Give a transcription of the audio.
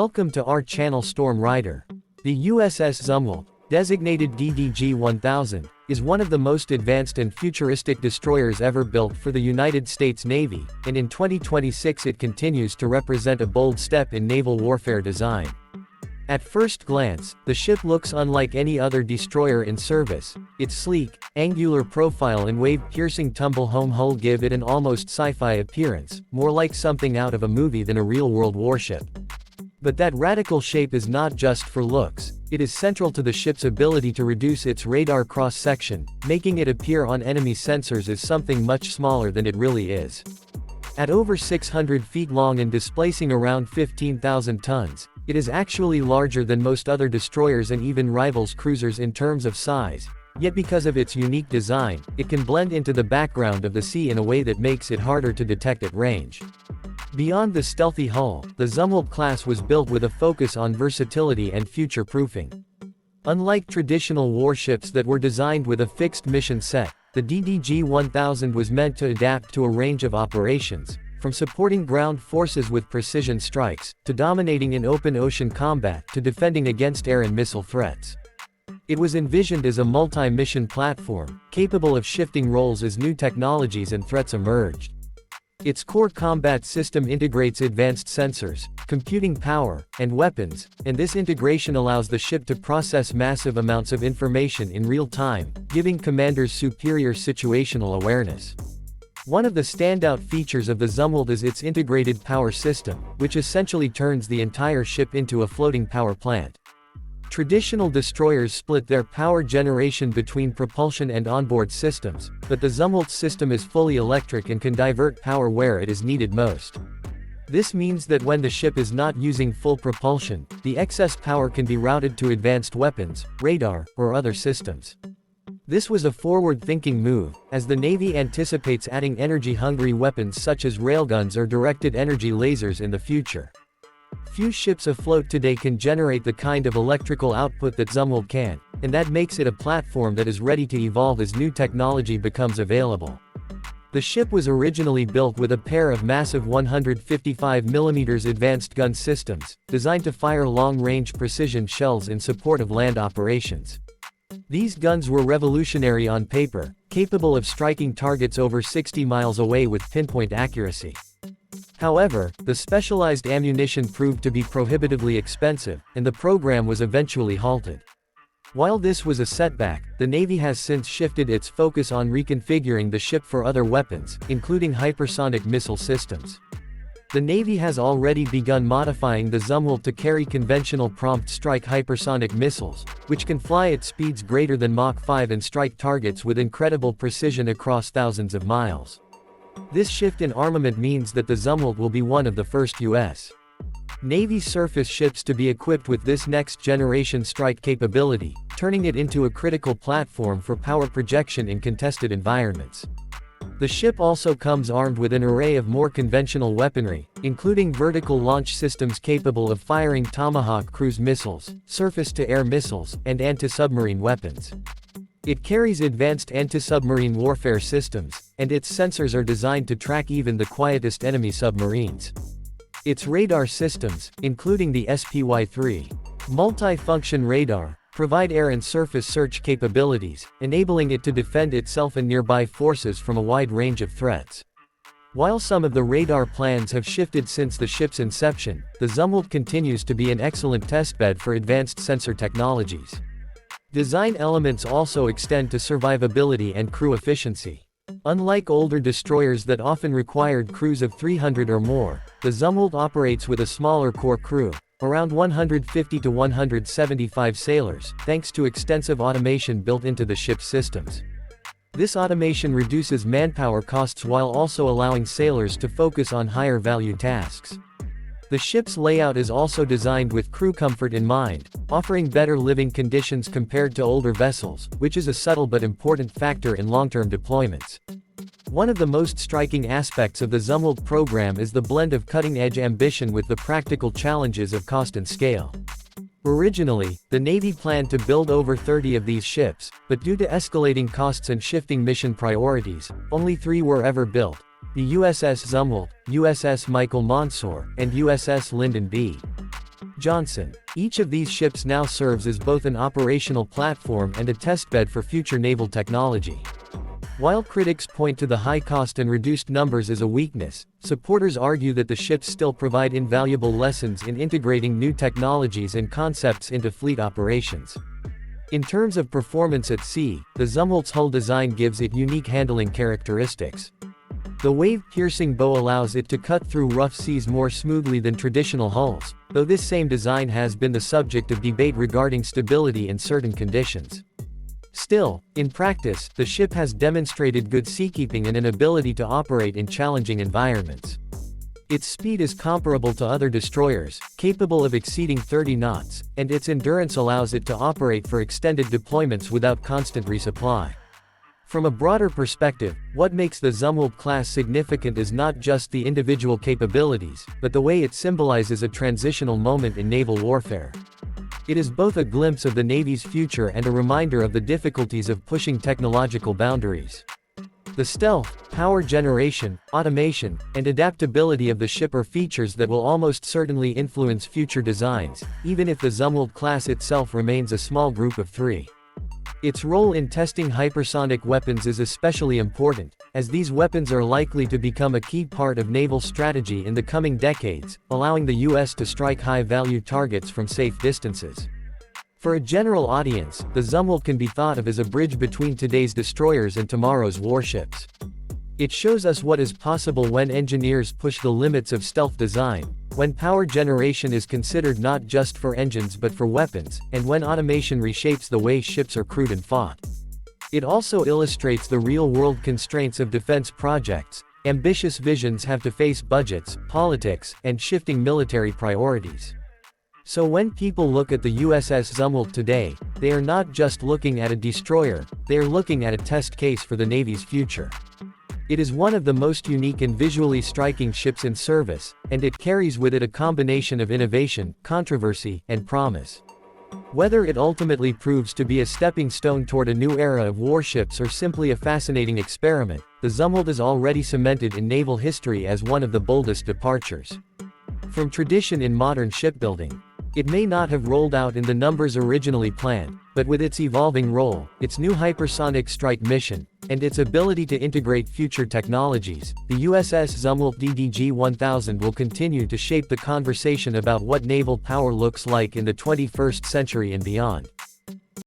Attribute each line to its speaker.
Speaker 1: Welcome to our channel Storm Rider. The USS Zumwalt, designated DDG-1000, is one of the most advanced and futuristic destroyers ever built for the United States Navy, and in 2026 it continues to represent a bold step in naval warfare design. At first glance, the ship looks unlike any other destroyer in service. Its sleek, angular profile and wave-piercing tumble-home hull give it an almost sci-fi appearance, more like something out of a movie than a real-world warship. But that radical shape is not just for looks, it is central to the ship's ability to reduce its radar cross-section, making it appear on enemy sensors as something much smaller than it really is. At over 600 feet long and displacing around 15,000 tons, it is actually larger than most other destroyers and even rivals cruisers in terms of size, yet because of its unique design, it can blend into the background of the sea in a way that makes it harder to detect at range. Beyond the stealthy hull, the Zumwalt class was built with a focus on versatility and future-proofing. Unlike traditional warships that were designed with a fixed mission set, the DDG-1000 was meant to adapt to a range of operations, from supporting ground forces with precision strikes, to dominating in open ocean combat, to defending against air and missile threats. It was envisioned as a multi-mission platform, capable of shifting roles as new technologies and threats emerged. Its core combat system integrates advanced sensors, computing power, and weapons, and this integration allows the ship to process massive amounts of information in real time, giving commanders superior situational awareness. One of the standout features of the Zumwalt is its integrated power system, which essentially turns the entire ship into a floating power plant. Traditional destroyers split their power generation between propulsion and onboard systems, but the Zumwalt system is fully electric and can divert power where it is needed most. This means that when the ship is not using full propulsion, the excess power can be routed to advanced weapons, radar, or other systems. This was a forward-thinking move, as the Navy anticipates adding energy-hungry weapons such as railguns or directed energy lasers in the future. Few ships afloat today can generate the kind of electrical output that Zumwalt can, and that makes it a platform that is ready to evolve as new technology becomes available. The ship was originally built with a pair of massive 155mm advanced gun systems, designed to fire long-range precision shells in support of land operations. These guns were revolutionary on paper, capable of striking targets over 60 miles away with pinpoint accuracy. However, the specialized ammunition proved to be prohibitively expensive, and the program was eventually halted. While this was a setback, the Navy has since shifted its focus on reconfiguring the ship for other weapons, including hypersonic missile systems. The Navy has already begun modifying the Zumwalt to carry conventional prompt strike hypersonic missiles, which can fly at speeds greater than Mach 5 and strike targets with incredible precision across thousands of miles. This shift in armament means that the Zumwalt will be one of the first U.S. Navy surface ships to be equipped with this next-generation strike capability, turning it into a critical platform for power projection in contested environments. The ship also comes armed with an array of more conventional weaponry, including vertical launch systems capable of firing Tomahawk cruise missiles, surface-to-air missiles, and anti-submarine weapons. It carries advanced anti-submarine warfare systems, and its sensors are designed to track even the quietest enemy submarines. Its radar systems, including the SPY-3 multi-function radar, provide air and surface search capabilities, enabling it to defend itself and nearby forces from a wide range of threats. While some of the radar plans have shifted since the ship's inception, the Zumwalt continues to be an excellent testbed for advanced sensor technologies. Design elements also extend to survivability and crew efficiency. Unlike older destroyers that often required crews of 300 or more, the Zumwalt operates with a smaller core crew, around 150 to 175 sailors, thanks to extensive automation built into the ship's systems. This automation reduces manpower costs while also allowing sailors to focus on higher-value tasks. The ship's layout is also designed with crew comfort in mind, offering better living conditions compared to older vessels, which is a subtle but important factor in long-term deployments. One of the most striking aspects of the Zumwalt program is the blend of cutting-edge ambition with the practical challenges of cost and scale. Originally, the Navy planned to build over 30 of these ships, but due to escalating costs and shifting mission priorities, only 3 were ever built: the USS Zumwalt, USS Michael Monsor, and USS Lyndon B. Johnson. Each of these ships now serves as both an operational platform and a testbed for future naval technology. While critics point to the high cost and reduced numbers as a weakness, supporters argue that the ships still provide invaluable lessons in integrating new technologies and concepts into fleet operations. In terms of performance at sea, the Zumwalt's hull design gives it unique handling characteristics. The wave-piercing bow allows it to cut through rough seas more smoothly than traditional hulls, though this same design has been the subject of debate regarding stability in certain conditions. Still, in practice, the ship has demonstrated good seakeeping and an ability to operate in challenging environments. Its speed is comparable to other destroyers, capable of exceeding 30 knots, and its endurance allows it to operate for extended deployments without constant resupply. From a broader perspective, what makes the Zumwalt class significant is not just the individual capabilities, but the way it symbolizes a transitional moment in naval warfare. It is both a glimpse of the Navy's future and a reminder of the difficulties of pushing technological boundaries. The stealth, power generation, automation, and adaptability of the ship are features that will almost certainly influence future designs, even if the Zumwalt class itself remains a small group of three. Its role in testing hypersonic weapons is especially important, as these weapons are likely to become a key part of naval strategy in the coming decades, allowing the U.S. to strike high-value targets from safe distances. For a general audience, the Zumwalt can be thought of as a bridge between today's destroyers and tomorrow's warships. It shows us what is possible when engineers push the limits of stealth design, when power generation is considered not just for engines but for weapons, and when automation reshapes the way ships are crewed and fought. It also illustrates the real-world constraints of defense projects. Ambitious visions have to face budgets, politics, and shifting military priorities. So when people look at the USS Zumwalt today, they are not just looking at a destroyer, they are looking at a test case for the Navy's future. It is one of the most unique and visually striking ships in service, and it carries with it a combination of innovation, controversy, and promise. Whether it ultimately proves to be a stepping stone toward a new era of warships or simply a fascinating experiment, the Zumwalt is already cemented in naval history as one of the boldest departures from tradition in modern shipbuilding. It may not have rolled out in the numbers originally planned, but with its evolving role, its new hypersonic strike mission, and its ability to integrate future technologies, the USS Zumwalt DDG-1000 will continue to shape the conversation about what naval power looks like in the 21st century and beyond.